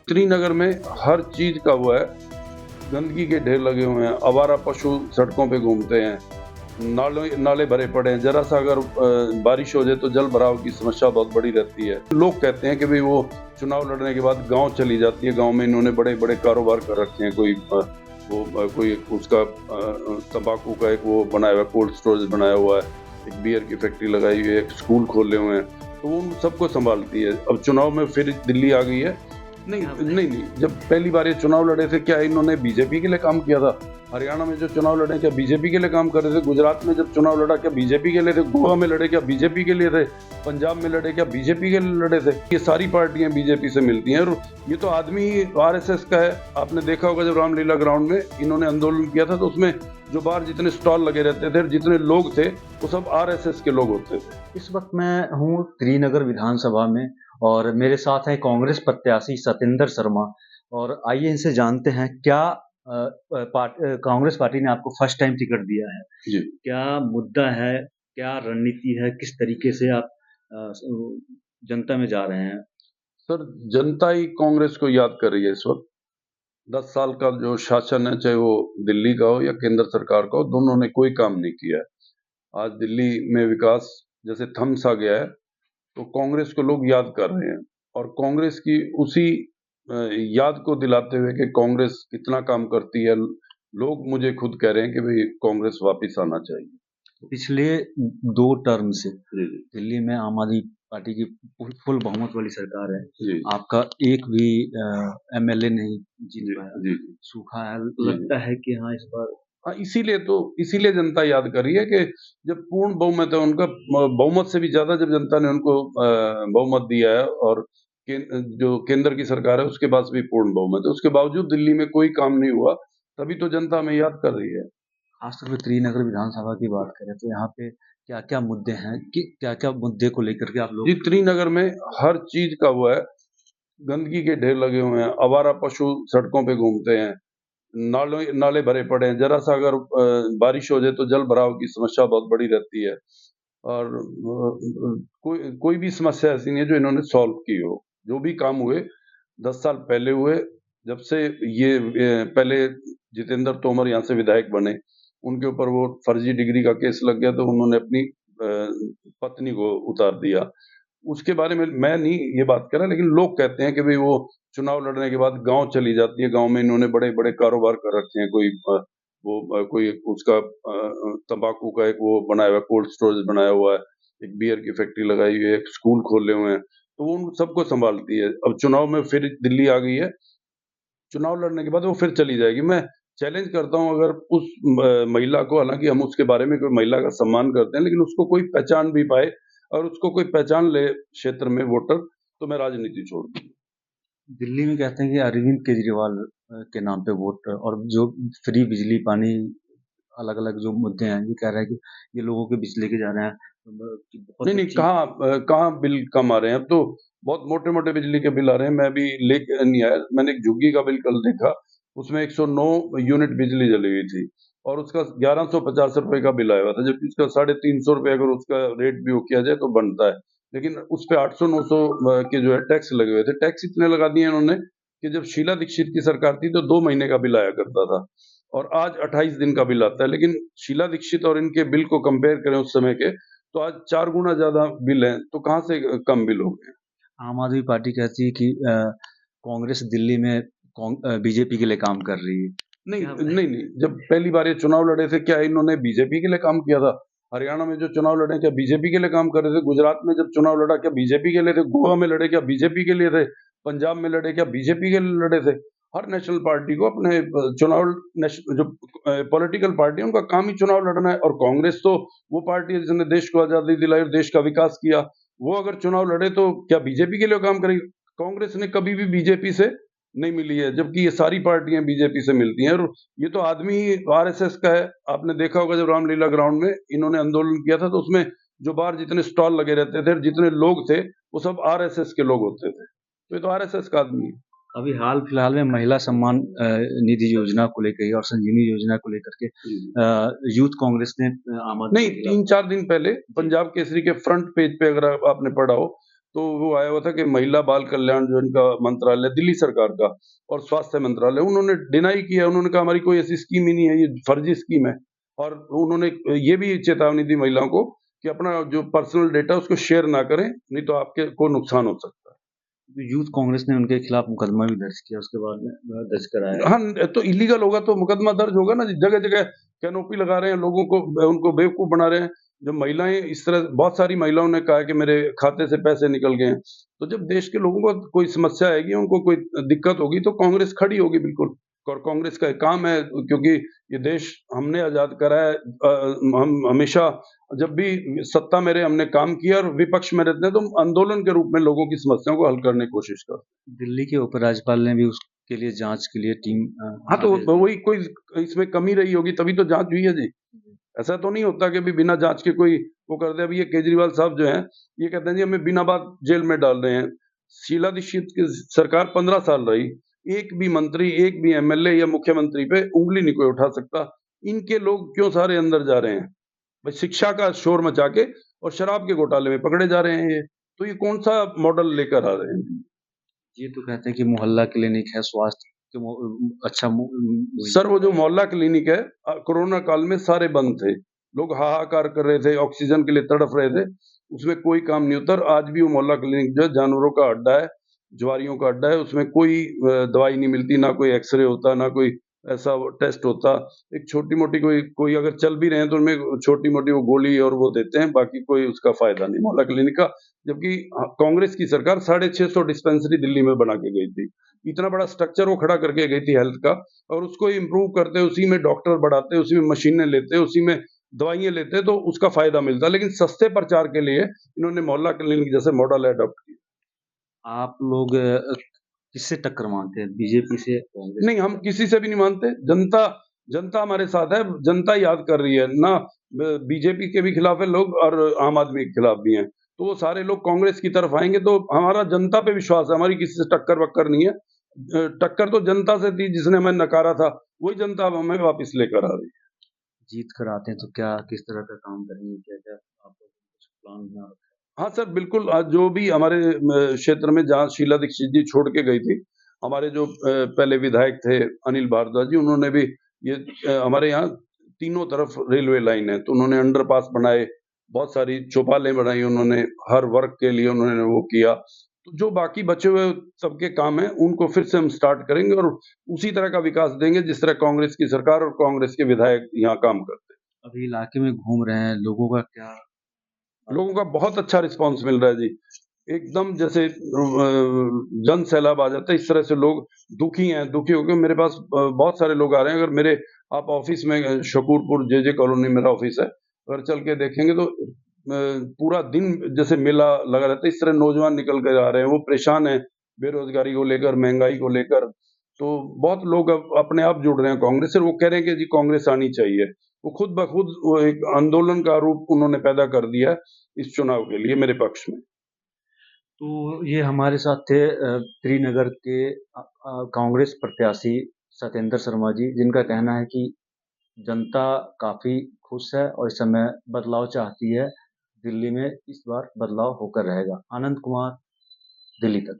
श्रीनगर में हर चीज का वो है, गंदगी के ढेर लगे हुए हैं, आवारा पशु सड़कों पे घूमते हैं, नाले भरे पड़े हैं। जरा सा अगर बारिश हो जाए तो जल भराव की समस्या बहुत बड़ी रहती है। लोग कहते हैं कि भाई वो चुनाव लड़ने के बाद गांव चली जाती है, गांव में इन्होंने बड़े बड़े कारोबार कर रखे हैं। कोई उसका तंबाकू का एक वो बनाया हुआ है, कोल्ड स्टोरेज बनाया हुआ है, एक बियर की फैक्ट्री लगाई हुई है, एक स्कूल खोले हुए हैं, तो वो उन सबको संभालती है। अब चुनाव में फिर दिल्ली आ गई है। नहीं, जब पहली बार ये चुनाव लड़े थे, क्या इन्होंने बीजेपी के लिए काम किया था? हरियाणा में जो चुनाव लड़े क्या बीजेपी के लिए काम कर रहे थे? गुजरात में जब चुनाव लड़ा क्या बीजेपी के लिए थे? गोवा में लड़े क्या बीजेपी के लिए थे? पंजाब में लड़े क्या बीजेपी के लिए लड़े थे? ये सारी पार्टियां बीजेपी से मिलती हैं, और ये तो आदमी ही आरएसएस का है। आपने देखा होगा जब रामलीला ग्राउंड में इन्होंने आंदोलन किया था, तो उसमें जो बाहर जितने स्टॉल लगे रहते थे, जितने लोग थे, वो सब आरएसएस के लोग होते थे। इस वक्त मैं हूँ श्रीनगर विधानसभा में और मेरे साथ हैं कांग्रेस प्रत्याशी सतेंद्र शर्मा। और आइए इनसे जानते हैं क्या कांग्रेस पार्टी ने आपको फर्स्ट टाइम टिकट दिया है, जी क्या मुद्दा है, क्या रणनीति है, किस तरीके से आप जनता में जा रहे हैं? सर, जनता ही कांग्रेस को याद कर रही है इस वक्त। 10 साल का जो शासन है, चाहे वो दिल्ली का हो या केंद्र सरकार का हो, दोनों ने कोई काम नहीं किया है। आज दिल्ली में विकास जैसे थम सा गया है, तो कांग्रेस को लोग याद कर रहे हैं, और कांग्रेस की उसी याद को दिलाते हुए कि कांग्रेस कितना काम करती है, लोग मुझे खुद कह रहे हैं कि भाई कांग्रेस वापस आना चाहिए। पिछले 2 टर्म से जी जी दिल्ली में आम आदमी पार्टी की फुल बहुमत वाली सरकार है। जी आपका एक भी एमएलए नहीं जीत पाया, जी सूखा है। लगता है कि हाँ इस बार हाँ, इसीलिए जनता याद कर रही है कि जब पूर्ण बहुमत है उनका, बहुमत से भी ज्यादा जब जनता ने उनको बहुमत दिया है, और जो केंद्र की सरकार है उसके पास भी पूर्ण बहुमत है, उसके बावजूद दिल्ली में कोई काम नहीं हुआ, तभी तो जनता हमें याद कर रही है। खासतौर पे श्रीनगर विधानसभा की बात करें तो यहाँ पे क्या-क्या मुद्दे हैं कि क्या-क्या मुद्दे को लेकर के आप लोग जी, श्रीनगर में हर चीज का वो है, गंदगी के ढेर लगे हुए हैं, आवारा पशु सड़कों पे घूमते हैं, नाले भरे पड़े हैं। जरा सा अगर बारिश हो जाए तो जल भराव की समस्या बहुत बड़ी रहती है, और कोई कोई भी समस्या ऐसी नहीं है जो इन्होंने सॉल्व की हो। जो भी काम हुए 10 साल पहले हुए, जब से ये पहले जितेंद्र तोमर यहाँ से विधायक बने, उनके ऊपर वो फर्जी डिग्री का केस लग गया, तो उन्होंने अपनी पत्नी को उतार दिया। उसके बारे में मैं नहीं ये बात कर रहा, लेकिन लोग कहते हैं कि भाई वो चुनाव लड़ने के बाद गांव चली जाती है, गांव में इन्होंने बड़े बड़े कारोबार कर रखे हैं। कोई उसका तंबाकू का एक वो बनाया हुआ है, कोल्ड स्टोरेज बनाया हुआ है, एक बियर की फैक्ट्री लगाई हुई है, एक स्कूल खोले हुए हैं, तो वो उन सबको संभालती है। अब चुनाव में फिर दिल्ली आ गई है, चुनाव लड़ने के बाद वो फिर चली जाएगी। मैं चैलेंज करता हूँ, अगर उस महिला को, हालांकि हम उसके बारे में कोई महिला का सम्मान करते हैं, लेकिन उसको कोई पहचान भी पाए और उसको कोई पहचान ले क्षेत्र में वोटर, तो मैं राजनीति छोड़ दूँ। दिल्ली में कहते हैं कि अरविंद केजरीवाल के नाम पे वोट और जो फ्री बिजली पानी अलग-अलग जो मुद्दे हैं, ये कह रहा है कि ये लोगों के बिजली के जा रहे हैं कि बहुत नहीं, अच्छी कहाँ बिल कम आ रहे हैं? अब तो बहुत मोटे-मोटे बिजली के बिल आ रहे हैं। मैं अभी लेके नहीं आया, मैंने एक झुग्गी का बिल कल देखा, उसमें 109 यूनिट बिजली जली हुई थी, और उसका ₹1150 का बिल आया हुआ था, जबकि उसका ₹350 अगर उसका रेट भी वो किया जाए तो बनता है। लेकिन उस पे 800-900 के जो है टैक्स लगे हुए थे। टैक्स इतने लगा दिए इन्होंने कि जब शीला दीक्षित की सरकार थी तो 2 महीने का बिल आया करता था, और आज 28 दिन का बिल आता है। लेकिन शीला दीक्षित और इनके बिल को कंपेयर करें उस समय के, तो आज 4 गुना ज़्यादा बिल है, तो कहाँ से कम बिल हो गए? आम आदमी पार्टी कहती है कि कांग्रेस दिल्ली में बीजेपी के लिए काम कर रही है। नहीं, जब पहली बार ये चुनाव लड़े थे, क्या इन्होंने बीजेपी के लिए काम किया था? हरियाणा में जो चुनाव लड़े क्या बीजेपी के लिए काम कर रहे थे? गुजरात में जब चुनाव लड़ा क्या बीजेपी के लिए थे? गोवा में लड़े क्या बीजेपी के लिए थे? पंजाब में लड़े क्या बीजेपी के लिए लड़े थे? हर नेशनल पार्टी को अपने जो पॉलिटिकल पार्टी है, उनका काम ही चुनाव लड़ना है, और कांग्रेस तो वो पार्टी है जिसने देश को आजादी दिलाई और देश का विकास किया। वो अगर चुनाव लड़े तो क्या बीजेपी के लिए काम करेगी? कांग्रेस ने कभी भी बीजेपी से नहीं मिली है, जबकि ये सारी पार्टियां बीजेपी से मिलती हैं, और ये तो आदमी ही आरएसएस का है। आपने देखा होगा जब रामलीला ग्राउंड में इन्होंने आंदोलन किया था, तो उसमें जो बाहर जितने स्टॉल लगे रहते थे, जितने लोग थे, वो सब आरएसएस के लोग होते थे। तो ये तो आरएसएस का आदमी है। अभी हाल फिलहाल में महिला सम्मान निधि योजना को लेकर और संजीवनी योजना को लेकर के यूथ कांग्रेस ने आम आदमी नहीं, 3-4 दिन पहले पंजाब केसरी के फ्रंट पेज पे अगर आपने पढ़ा हो, तो वो आया हुआ था कि महिला बाल कल्याण जो इनका मंत्रालय दिल्ली सरकार का और स्वास्थ्य मंत्रालय, उन्होंने डिनाई किया। उन्होंने कहा हमारी कोई ऐसी स्कीम ही नहीं है, ये फर्जी स्कीम है। और उन्होंने ये भी चेतावनी दी महिलाओं को कि अपना जो पर्सनल डेटा उसको शेयर ना करें, नहीं तो आपके को नुकसान हो सकता है। यूथ कांग्रेस ने उनके खिलाफ मुकदमा भी दर्ज किया, उसके बाद में दर्ज कराया। हाँ, तो इलीगल होगा तो मुकदमा दर्ज होगा ना। जगह-जगह कैनोपी लगा रहे हैं, लोगों को उनको बेवकूफ़ बना रहे हैं। जब महिलाएँ इस तरह, बहुत सारी महिलाओं ने कहा कि मेरे खाते से पैसे निकल गए हैं। तो जब देश के लोगों को कोई समस्या आएगी, उनको कोई दिक्कत होगी तो कांग्रेस खड़ी होगी बिल्कुल। और कांग्रेस का एक काम है, क्योंकि ये देश हमने आज़ाद करा है। हम हमेशा जब भी सत्ता में रहे हमने काम किया, और विपक्ष में रहते हैं तो हम आंदोलन के रूप में लोगों की समस्याओं को हल करने की कोशिश करते हैं। दिल्ली के उपराज्यपाल ने भी उसके लिए जांच के लिए टीम हाँ, तो भेज दी। वही कोई इसमें कमी रही होगी तभी तो जाँच हुई है जी। ऐसा तो नहीं होता कि अभी बिना जाँच के कोई वो कर दे। अभी ये केजरीवाल साहब जो हैं, ये कहते हैं जी हमें बिना बात जेल में डाल रहे हैं। शीला दीक्षित की सरकार 15 साल रही, एक भी मंत्री, एक भी एमएलए या मुख्यमंत्री पे उँगली नहीं कोई उठा सकता। इनके लोग क्यों सारे अंदर जा रहे हैं? बस शिक्षा का शोर मचा के और शराब के घोटाले में पकड़े जा रहे हैं ये। तो ये कौन-सा मॉडल लेकर आ रहे हैं? ये तो कहते हैं कि मोहल्ला क्लिनिक है, स्वास्थ्य के अच्छा वही सर, वो जो मोहल्ला क्लिनिक है, कोरोना काल में सारे बंद थे। लोग हाहाकार कर रहे थे, ऑक्सीजन के लिए तड़फ रहे थे। उसमें कोई काम नहीं होता। और आज भी वो मोहल्ला क्लिनिक जो है जानवरों का अड्डा है, जुआरियों का अड्डा है। उसमें कोई दवाई नहीं मिलती, ना कोई एक्स-रे होता, ना कोई ऐसा वो टेस्ट होता। एक छोटी-मोटी कोई कोई अगर चल भी रहे हैं तो उनमें छोटी-मोटी वो गोली और वो देते हैं, बाकी कोई उसका फ़ायदा नहीं मोहल्ला क्लिनिक का। जबकि कांग्रेस की सरकार 650 डिस्पेंसरी दिल्ली में बना के गई थी। इतना बड़ा स्ट्रक्चर वो खड़ा करके गई थी हेल्थ का, और उसको इम्प्रूव करते, उसी में डॉक्टर बढ़ाते, उसी में मशीनें लेते, उसी में दवाइयाँ लेते तो उसका फ़ायदा मिलता। लेकिन सस्ते प्रचार के लिए इन्होंने मोहल्ला क्लिनिक जैसे मॉडल अडॉप्ट किया। आप लोग किससे टक्कर मारते हैं, बीजेपी से, कांग्रेस नहीं, से? हम किसी से भी नहीं मानते। जनता जनता हमारे साथ है, जनता याद कर रही है ना। बीजेपी के भी खिलाफ है लोग, और आम आदमी के खिलाफ भी हैं। तो वो सारे लोग कांग्रेस की तरफ आएँगे, तो हमारा जनता पे विश्वास है, हमारी किसी से टक्कर-वक्कर नहीं है। टक्कर तो जनता से थी जिसने हमें नकारा था, वही जनता अब हमें वापस लेकर आ रही है। जीत कर आते हैं तो क्या किस तरह का काम करेंगे? क्या-क्या आप लोगों ने कुछ प्लान बना रखा है? हाँ सर, बिल्कुल। जो भी हमारे क्षेत्र में जहाँ शीला दीक्षित जी छोड़ के गई थी, हमारे जो पहले विधायक थे अनिल भारद्वाज जी, उन्होंने भी ये हमारे यहाँ तीनों तरफ रेलवे लाइन है, तो उन्होंने अंडरपास बनाए, बहुत सारी चौपालें बनाई उन्होंने, हर वर्ग के लिए उन्होंने वो किया। तो जो बाकी बचे हुए सबके काम हैं, उनको फिर से हम स्टार्ट करेंगे और उसी तरह का विकास देंगे जिस तरह कांग्रेस की सरकार और कांग्रेस के विधायक यहाँ काम करते हैं। अभी इलाके में घूम रहे हैं, लोगों का क्या लोगों का बहुत अच्छा रिस्पॉन्स मिल रहा है जी। एकदम जैसे जन सैलाब आ जाता है, इस तरह से लोग दुखी हैं, दुखी होके मेरे पास बहुत सारे लोग आ रहे हैं। अगर मेरे आप ऑफ़िस में शकूरपुर जेजे कॉलोनी मेरा ऑफ़िस है, अगर चल के देखेंगे तो पूरा दिन जैसे मेला लगा रहता है, इस तरह नौजवान निकल कर आ रहे हैं, वो परेशान हैं, बेरोज़गारी को लेकर, महँगाई को लेकर। तो बहुत लोग अब अपने आप जुड़ रहे हैं कांग्रेस से, और वो कह रहे हैं कि जी कांग्रेस आनी चाहिए। वो खुद ब खुद वो एक आंदोलन का रूप उन्होंने पैदा कर दिया है इस चुनाव के लिए मेरे पक्ष में। तो ये हमारे साथ थे श्रीनगर के कांग्रेस प्रत्याशी सत्येंद्र शर्मा जी, जिनका कहना है कि जनता काफ़ी खुश है और इस समय बदलाव चाहती है। दिल्ली में इस बार बदलाव होकर रहेगा। आनंद कुमार, दिल्ली तक।